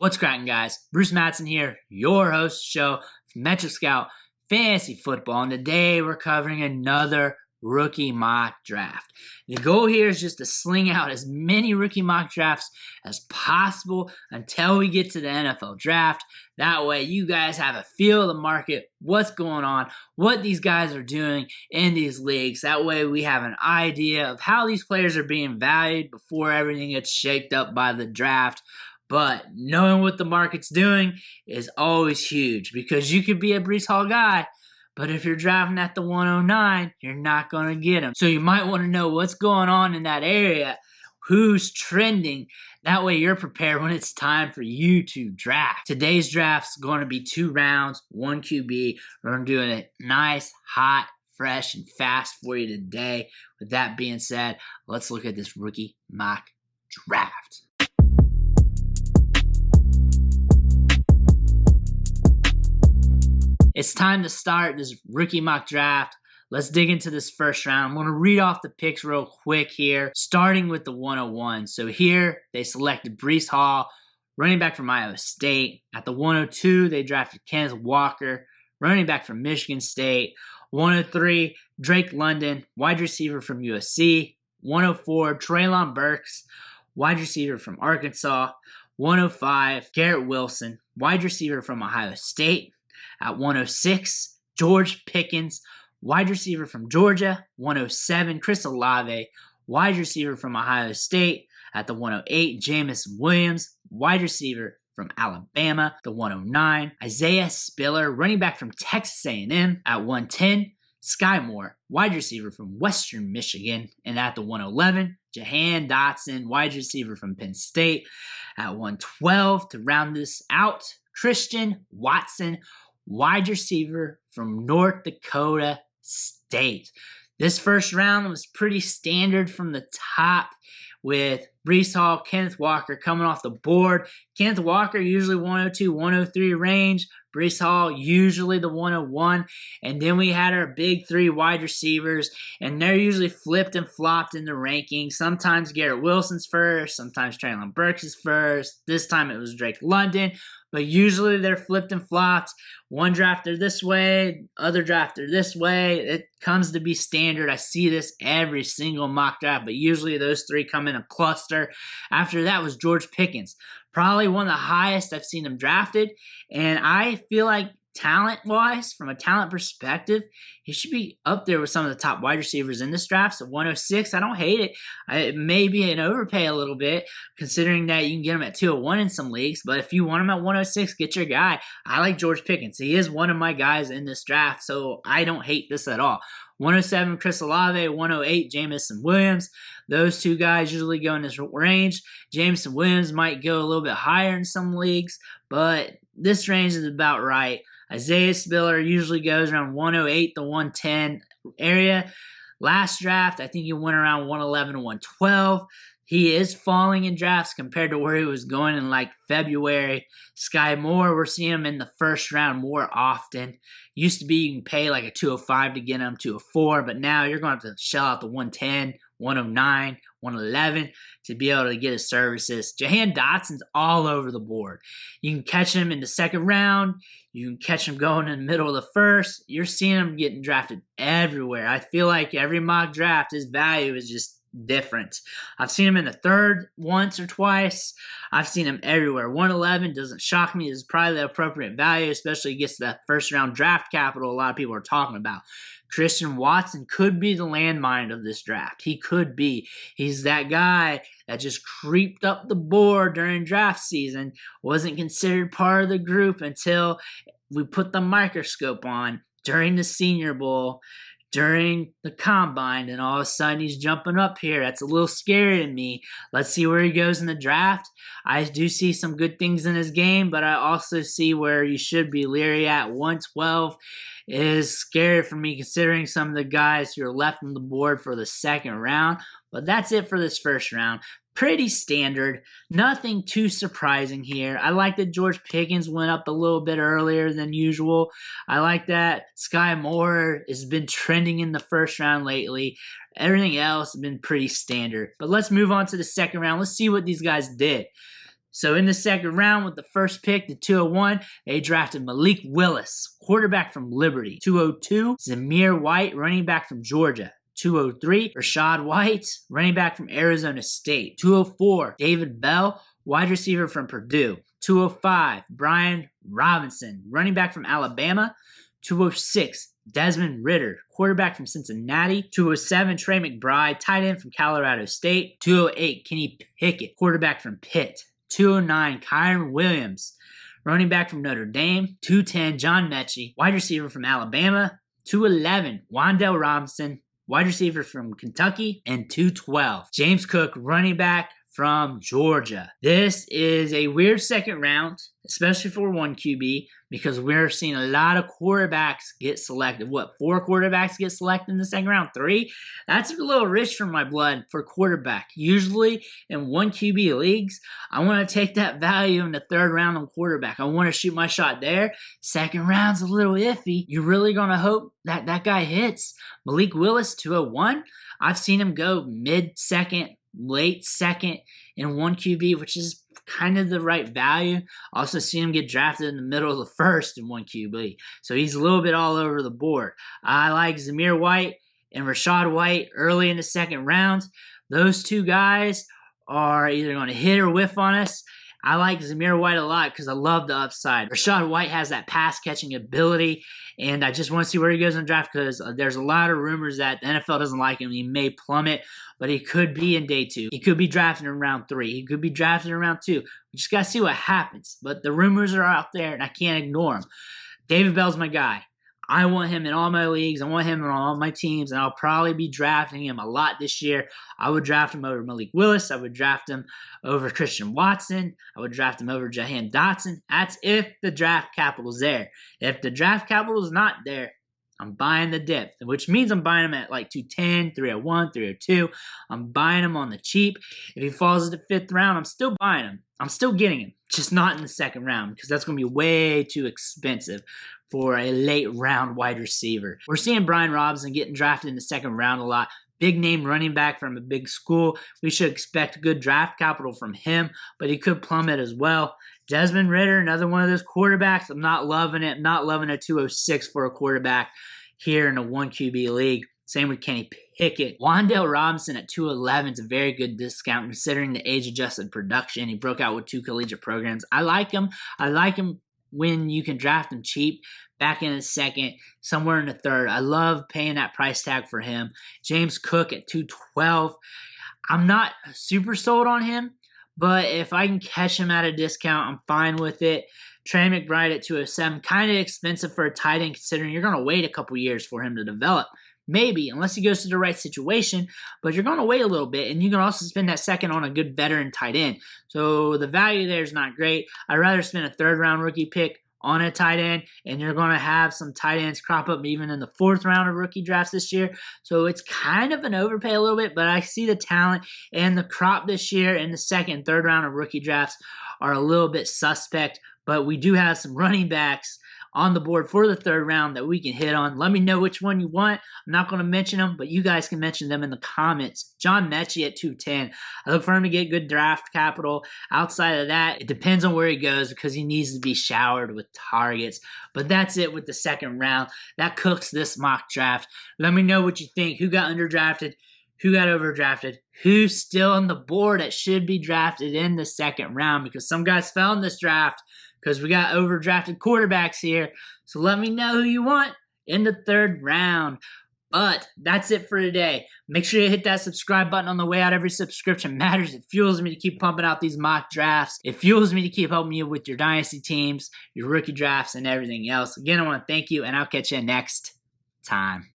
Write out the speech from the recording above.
What's cracking, guys? Bruce Mattson here, your host of the show, Metric Scout Fantasy Football, and today we're covering another rookie mock draft. The goal here is just to sling out as many rookie mock drafts as possible until we get to the NFL draft. That way you guys have a feel of the market, what's going on, what these guys are doing in these leagues. That way we have an idea of how these players are being valued before everything gets shaked up by the draft. But knowing what the market's doing is always huge because you could be a Breece Hall guy, but if you're drafting at the 109, you're not going to get him. So you might want to know what's going on in that area, who's trending. That way you're prepared when it's time for you to draft. Today's draft's going to be 2 rounds, 1 QB. We're going to do it nice, hot, fresh, and fast for you today. With that being said, let's look at this rookie mock draft. It's time to start this rookie mock draft. Let's dig into this first round. I'm going to read off the picks real quick here, starting with the 101. So here they selected Breece Hall, running back from Iowa State. At the 102, they drafted Kenneth Walker, running back from Michigan State. 103, Drake London, wide receiver from USC. 104, Treylon Burks, wide receiver from Arkansas. 105, Garrett Wilson, wide receiver from Ohio State. At 106, George Pickens, wide receiver from Georgia. 107, Chris Olave, wide receiver from Ohio State. At the 108, Jameson Williams, wide receiver from Alabama. The 109, Isaiah Spiller, running back from Texas A&M. At 110, Sky Moore, wide receiver from Western Michigan. And at the 111, Jahan Dotson, wide receiver from Penn State. At 112, to round this out, Christian Watson, wide receiver from North Dakota State. This first round was pretty standard from the top with Breece Hall, Kenneth Walker coming off the board. Kenneth Walker usually 102, 103 range. Breece Hall usually the 101. And then we had our big 3 wide receivers, and they're usually flipped and flopped in the rankings. Sometimes Garrett Wilson's first, sometimes Treylon Burks is first. This time it was Drake London. But usually they're flipped and flopped. One drafter this way, other drafter this way. It comes to be standard. I see this every single mock draft, but usually those 3 come in a cluster. After that was George Pickens. Probably one of the highest I've seen him drafted. And I feel like talent-wise, from a talent perspective, he should be up there with some of the top wide receivers in this draft. So 106, I don't hate it. It may be an overpay a little bit, considering that you can get him at 201 in some leagues. But if you want him at 106, get your guy. I like George Pickens. He is one of my guys in this draft, so I don't hate this at all. 107, Chris Olave. 108, Jameson Williams. Those 2 guys usually go in this range. Jameson Williams might go a little bit higher in some leagues, but this range is about right. Isaiah Spiller usually goes around 108 to 110 area. Last draft, I think he went around 111 to 112. He is falling in drafts compared to where he was going in like February. Sky Moore, we're seeing him in the first round more often. Used to be you can pay like a 205 to get him, 204, but now you're going to have to shell out the 110, 109, 111 to be able to get his services. Jahan Dotson's all over the board. You can catch him in the second round. You can catch him going in the middle of the first. You're seeing him getting drafted everywhere. I feel like every mock draft, his value is just different. I've seen him in the third once or twice. I've seen him everywhere. 111 doesn't shock me. It's probably the appropriate value, especially gets to that first round draft capital a lot of people are talking about. Christian Watson could be the landmine of this draft. He could be. He's that guy that just creeped up the board during draft season, wasn't considered part of the group until we put the microscope on during the Senior Bowl, during the combine, and all of a sudden he's jumping up here. That's a little scary to me. Let's see where he goes in the draft. I do see some good things in his game, but I also see where you should be leery at. 112 is scary for me considering some of the guys who are left on the board for the second round. But that's it for this first round. Pretty standard. Nothing too surprising here. I like that George Pickens went up a little bit earlier than usual. I like that Sky Moore has been trending in the first round lately. Everything else has been pretty standard. But let's move on to the second round. Let's see what these guys did. So in the second round with the first pick, the 201, they drafted Malik Willis, quarterback from Liberty. 202, Zamir White, running back from Georgia. 203, Rashad White, running back from Arizona State. 204, David Bell, wide receiver from Purdue. 205, Brian Robinson, running back from Alabama. 206, Desmond Ridder, quarterback from Cincinnati. 207, Trey McBride, tight end from Colorado State. 208, Kenny Pickett, quarterback from Pitt. 209, Kyron Williams, running back from Notre Dame. 210, John Mechie, wide receiver from Alabama. 211, Wan'Dale Robinson, wide receiver from Kentucky. And 212, James Cook, running back from Georgia. This is a weird second round, especially for one QB, because we're seeing a lot of quarterbacks get selected. What, 4 quarterbacks get selected in the second round? 3? That's a little rich for my blood for quarterback. Usually in one QB leagues, I want to take that value in the third round on quarterback. I want to shoot my shot there. Second round's a little iffy. You're really going to hope that that guy hits. Malik Willis, 201. I've seen him go mid-second, late second in one QB, which is kind of the right value. Also see him get drafted in the middle of the first in one QB. So he's a little bit all over the board. I like Zamir White and Rashad White early in the second round. Those two guys are either going to hit or whiff on us. I like Zamir White a lot because I love the upside. Rashad White has that pass-catching ability, and I just want to see where he goes in the draft because there's a lot of rumors that the NFL doesn't like him. He may plummet, but he could be in day 2. He could be drafted in round 3. He could be drafted in round 2. We just got to see what happens. But the rumors are out there, and I can't ignore them. David Bell's my guy. I want him in all my leagues. I want him on all my teams, and I'll probably be drafting him a lot this year. I would draft him over Malik Willis. I would draft him over Christian Watson. I would draft him over Jahan Dotson. That's if the draft capital's there. If the draft capital is not there, I'm buying the dip, which means I'm buying him at like 210, 301, 302. I'm buying him on the cheap. If he falls to the 5th round, I'm still buying him. I'm still getting him, just not in the second round because that's going to be way too expensive for a late round wide receiver. We're seeing Brian Robinson getting drafted in the second round a lot. Big name running back from a big school. We should expect good draft capital from him, but he could plummet as well. Desmond Ridder, another one of those quarterbacks. I'm not loving it. I'm not loving a 206 for a quarterback here in a 1 QB league. Same with Kenny Pickett. Wan'Dale Robinson at 211 is a very good discount considering the age-adjusted production. He broke out with 2 collegiate programs. I like him. I like him when you can draft him cheap, back in a second, somewhere in the third. I love paying that price tag for him. James Cook at 212. I'm not super sold on him, but if I can catch him at a discount, I'm fine with it. Trey McBride at 207, kind of expensive for a tight end considering you're going to wait a couple years for him to develop. Maybe, unless he goes to the right situation, but you're going to wait a little bit, and you can also spend that second on a good veteran tight end. So the value there is not great. I'd rather spend a third-round rookie pick on a tight end, and you're going to have some tight ends crop up even in the 4th round of rookie drafts this year. So it's kind of an overpay a little bit, but I see the talent and the crop this year in the 2nd and 3rd round of rookie drafts are a little bit suspect, but we do have some running backs on the board for the 3rd round that we can hit on. Let me know which one you want. I'm not going to mention them, but you guys can mention them in the comments. John Mechie at 210. I look for him to get good draft capital. Outside of that, it depends on where he goes because he needs to be showered with targets. But that's it with the 2nd round. That cooks this mock draft. Let me know what you think. Who got underdrafted? Who got overdrafted? Who's still on the board that should be drafted in the 2nd round? Because some guys fell in this draft because we got overdrafted quarterbacks here. So let me know who you want in the 3rd round. But that's it for today. Make sure you hit that subscribe button on the way out. Every subscription matters. It fuels me to keep pumping out these mock drafts. It fuels me to keep helping you with your dynasty teams, your rookie drafts, and everything else. Again, I want to thank you, and I'll catch you next time.